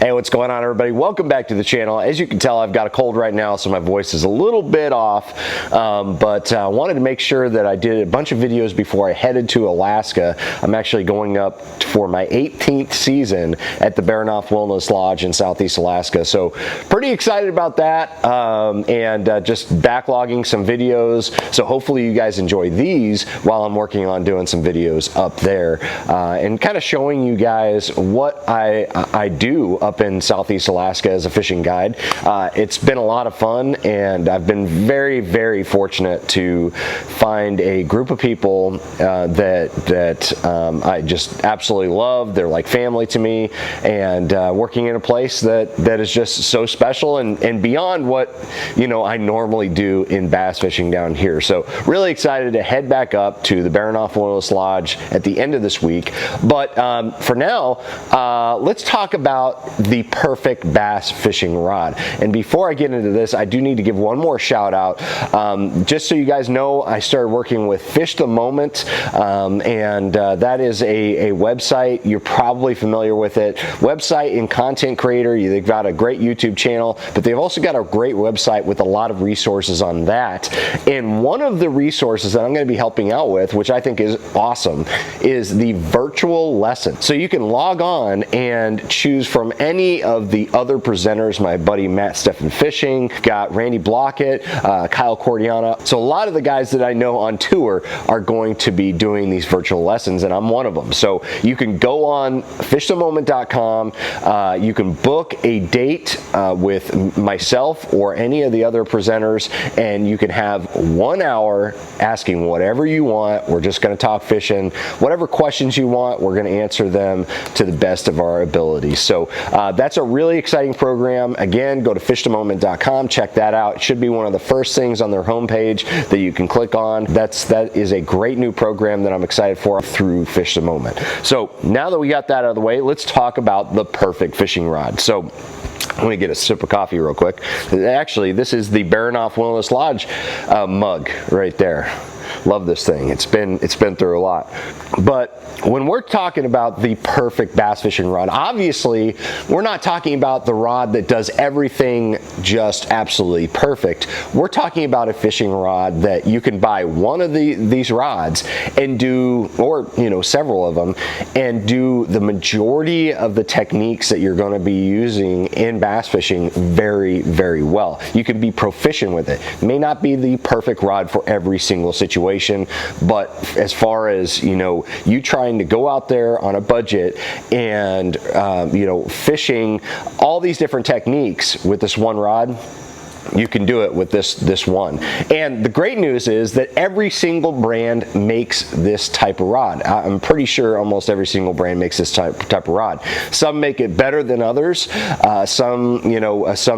Hey, what's going on, everybody? Welcome back to the channel. As you can tell, I've got a cold right now, so my voice is a little bit off, but I wanted to make sure that I did a bunch of videos before I headed to Alaska. I'm actually going up for my 18th season at the Burghoff Wilderness Lodge in Southeast Alaska, so pretty excited about that, and just backlogging some videos, so hopefully you guys enjoy these while I'm working on doing some videos up there, and kind of showing you guys what I do up in Southeast Alaska as a fishing guide. It's been a lot of fun, and I've been very fortunate to find a group of people that I just absolutely love. They're like family to me, and working in a place that is just so special and beyond what I normally do in bass fishing down here. So really excited to head back up to the Burghoff Wilderness Lodge at the end of this week. But for now, let's talk about the perfect bass fishing rod. And before I get into this, I do need to give one more shout out. Just so you guys know, I started working with Fish the Moment, and that is a website. You're probably familiar with it. Website and content creator. They've got a great YouTube channel, but they've also got a great website with a lot of resources on that. And one of the resources that I'm going to be helping out with, which I think is awesome, is the virtual lesson. So you can log on and choose from any of the other presenters. My buddy Matt Stephan Fishing, got Randy Blockett, Kyle Cordiana. So a lot of the guys that I know on tour are going to be doing these virtual lessons, and I'm one of them. So you can go on fishthemoment.com, you can book a date with myself or any of the other presenters, and you can have 1 hour asking whatever you want. We're just going to talk fishing. Whatever questions you want, we're going to answer them to the best of our ability. So that's a really exciting program. Again, go to fishthemoment.com, check that out. It should be one of the first things on their homepage that you can click on. That is a great new program that I'm excited for through Fish the Moment. So now that we got that out of the way, let's talk about the perfect fishing rod. So let me get a sip of coffee real quick. Actually, this is the Burghoff Wilderness Lodge mug right there. Love this thing. It's been through a lot. But when we're talking about the perfect bass fishing rod, obviously we're not talking about the rod that does everything just absolutely perfect. We're talking about a fishing rod that you can buy one of these rods and do, or several of them, and do the majority of the techniques that you're going to be using in bass fishing very well. You can be proficient with it. It may not be the perfect rod for every single situation, but as far as you trying to go out there on a budget and fishing all these different techniques with this one rod, you can do it with this one. And the great news is that every single brand makes this type of rod. I'm pretty sure almost every single brand makes this type of rod. Some make it better than others. Some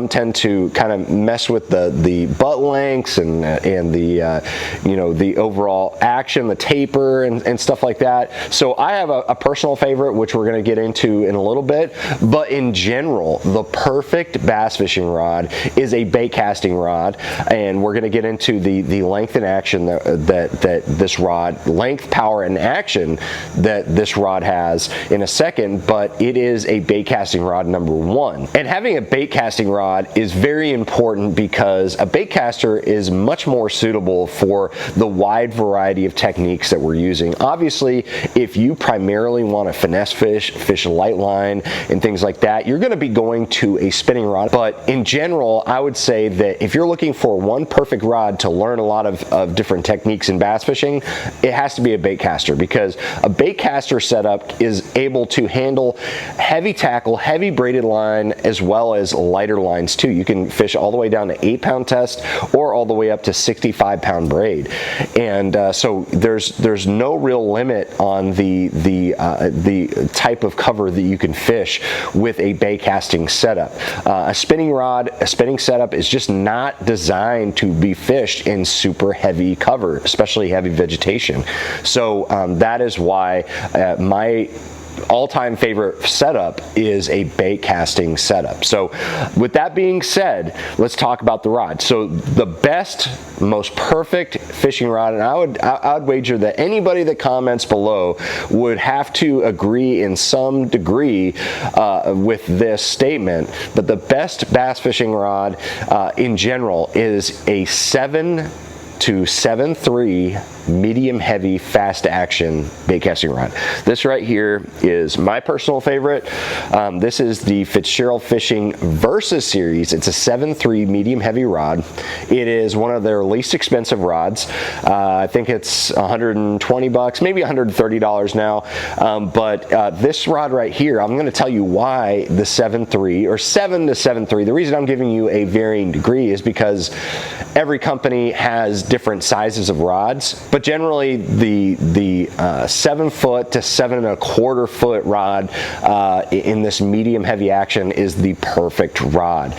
tend to kind of mess with the butt lengths and the overall action, the taper and stuff like that. So I have a personal favorite, which we're going to get into in a little bit. But in general, the perfect bass fishing rod is a bait casting rod, and we're going to get into the length and action that this rod, length, power, and action that this rod has in a second. But it is a bait casting rod number one, and having a bait casting rod is very important because a bait caster is much more suitable for the wide variety of techniques that we're using. Obviously, if you primarily want to finesse fish a light line and things like that, you're going to be going to a spinning rod. But in general, I would say that if you're looking for one perfect rod to learn a lot of different techniques in bass fishing, it has to be a bait caster, because a bait caster setup is able to handle heavy tackle, heavy braided line, as well as lighter lines too. You can fish all the way down to 8-pound test or all the way up to 65-pound braid, and so there's no real limit on the type of cover that you can fish with a bait casting setup. A spinning setup is just not designed to be fished in super heavy cover, especially heavy vegetation. So that is why my all-time favorite setup is a bait casting setup. So with that being said, let's talk about the rod. So the best, most perfect fishing rod, and I would wager that anybody that comments below would have to agree in some degree with this statement, but the best bass fishing rod in general is a 7 to 7.3 medium heavy fast action bait casting rod. This right here is my personal favorite. This is the Fitzgerald Fishing Versus series. It's a 7.3 medium heavy rod. It is one of their least expensive rods. I think it's 120 bucks, maybe $130 now. But this rod right here, I'm going to tell you why the 7.3 or 7 to 7.3. The reason I'm giving you a varying degree is because every company has different sizes of rods, but generally the 7 foot to 7.25 foot rod in this medium heavy action is the perfect rod.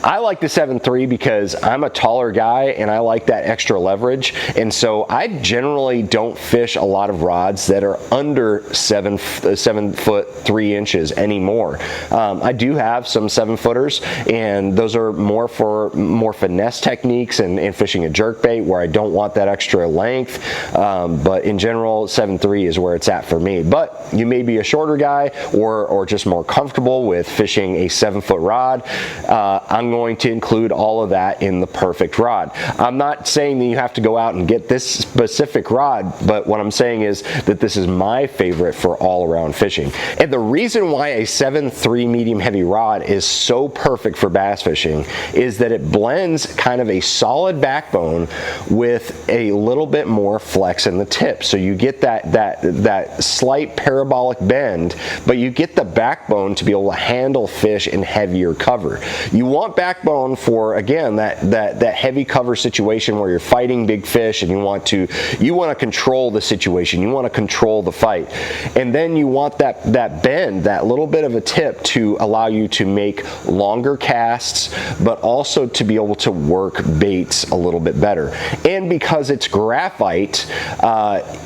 I like the 7.3 because I'm a taller guy and I like that extra leverage, and so I generally don't fish a lot of rods that are under 7 foot 3 inches anymore. I do have some 7-footers, and those are more for more finesse techniques and fishing a jerkbait where I don't want that extra length, but in general 7.3 is where it's at for me. But you may be a shorter guy or just more comfortable with fishing a 7-foot rod. I'm going to include all of that in the perfect rod. I'm not saying that you have to go out and get this specific rod, but what I'm saying is that this is my favorite for all-around fishing. And the reason why a 7.3 medium heavy rod is so perfect for bass fishing is that it blends kind of a solid backbone with a little bit more flex in the tip. So you get that slight parabolic bend, but you get the backbone to be able to handle fish in heavier cover. You want backbone for, again, that heavy cover situation where you're fighting big fish and you want to control the situation, you want to control the fight, and then you want that bend, that little bit of a tip to allow you to make longer casts, but also to be able to work baits a little bit better. And because it's graphite,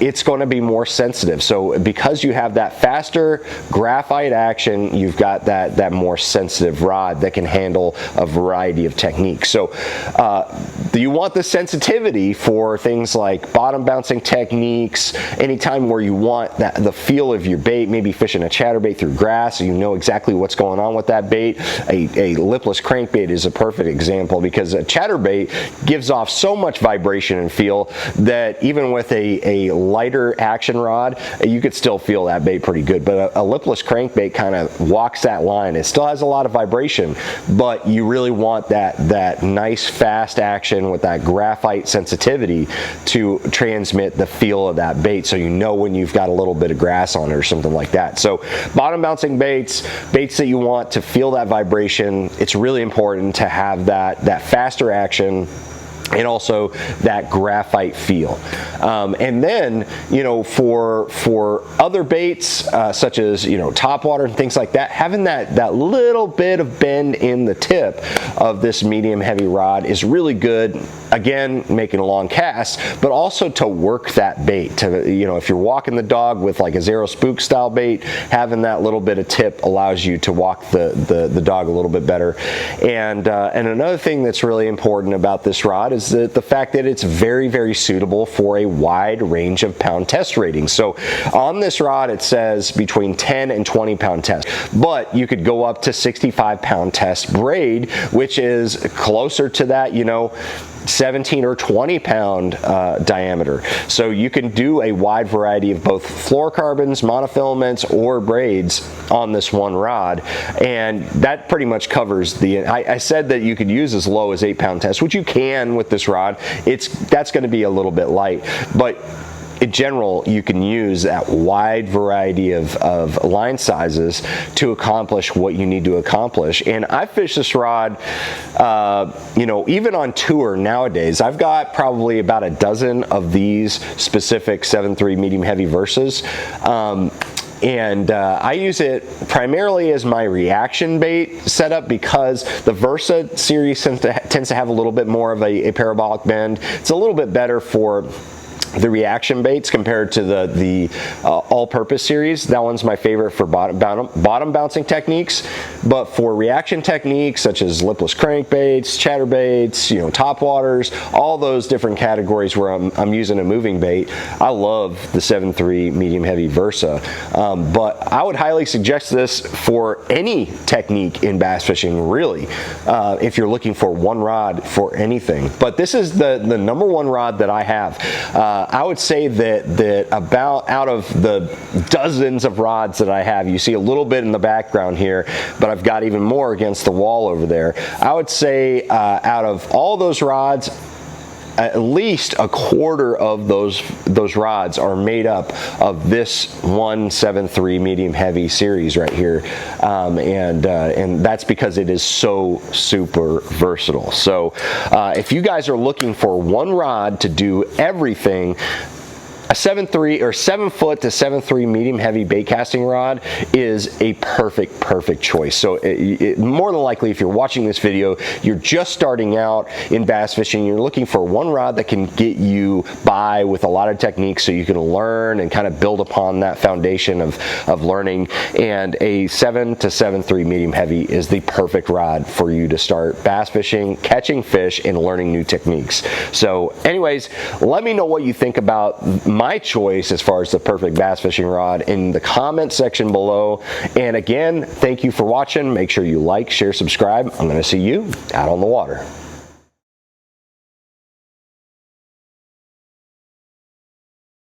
it's going to be more sensitive. So because you have that faster graphite action, you've got that more sensitive rod that can handle a variety of techniques. So you want the sensitivity for things like bottom bouncing techniques, anytime where you want the feel of your bait, maybe fishing a chatterbait through grass, so you know exactly what's going on with that bait. A lipless crankbait is a perfect example because a chatterbait gives off so much vibration and feel that even with a lighter action rod, you could still feel that bait pretty good. But a lipless crankbait kind of walks that line. It still has a lot of vibration, but you really want that nice fast action with that graphite sensitivity to transmit the feel of that bait, so you know when you've got a little bit of grass on it or something like that. So bottom bouncing baits that you want to feel that vibration, it's really important to have that faster action and also that graphite feel. And then, you know, for other baits, such as, you know, topwater and things like that, having that little bit of bend in the tip of this medium heavy rod is really good. Again, making a long cast, but also to work that bait. To, you know, if you're walking the dog with like a zero spook style bait, having that little bit of tip allows you to walk the dog a little bit better. And another thing that's really important about this rod is the fact that it's very, very suitable for a wide range of pound test ratings. So on this rod, it says between 10 and 20 pound test, but you could go up to 65 pound test braid, which is closer to that, you know, 17 or 20 pound diameter. So you can do a wide variety of both fluorocarbons, monofilaments, or braids on this one rod, and that pretty much covers the, I said that you could use as low as 8 pound test, which you can with this rod. That's going to be a little bit light, but in general, you can use that wide variety of line sizes to accomplish what you need to accomplish. And I fish this rod, you know, even on tour nowadays. I've got probably about a dozen of these specific 7.3 medium heavy Versas. And I use it primarily as my reaction bait setup because the Versa series tends to have a little bit more of a parabolic bend. It's a little bit better for the reaction baits compared to the all-purpose series. That one's my favorite for bottom bouncing techniques, but for reaction techniques such as lipless crankbaits, chatterbaits, you know, topwaters, all those different categories where I'm using a moving bait, I love the 7.3 medium heavy Versa. But I would highly suggest this for any technique in bass fishing, really, if you're looking for one rod for anything. But this is the number one rod that I have. I would say that about out of the dozens of rods that I have, you see a little bit in the background here, but I've got even more against the wall over there. I would say out of all those rods, at least a quarter of those rods are made up of this 1.73 medium heavy series right here, and that's because it is so super versatile. So if you guys are looking for one rod to do everything, a 7.3 or 7 foot to 7.3 medium heavy bait casting rod is a perfect choice. So more than likely, if you're watching this video, you're just starting out in bass fishing, you're looking for one rod that can get you by with a lot of techniques so you can learn and kind of build upon that foundation of learning, and a 7 to 7.3 medium heavy is the perfect rod for you to start bass fishing, catching fish, and learning new techniques. So anyways, let me know what you think about my choice as far as the perfect bass fishing rod in the comment section below. And again, thank you for watching. Make sure you like, share, subscribe. I'm going to see you out on the water.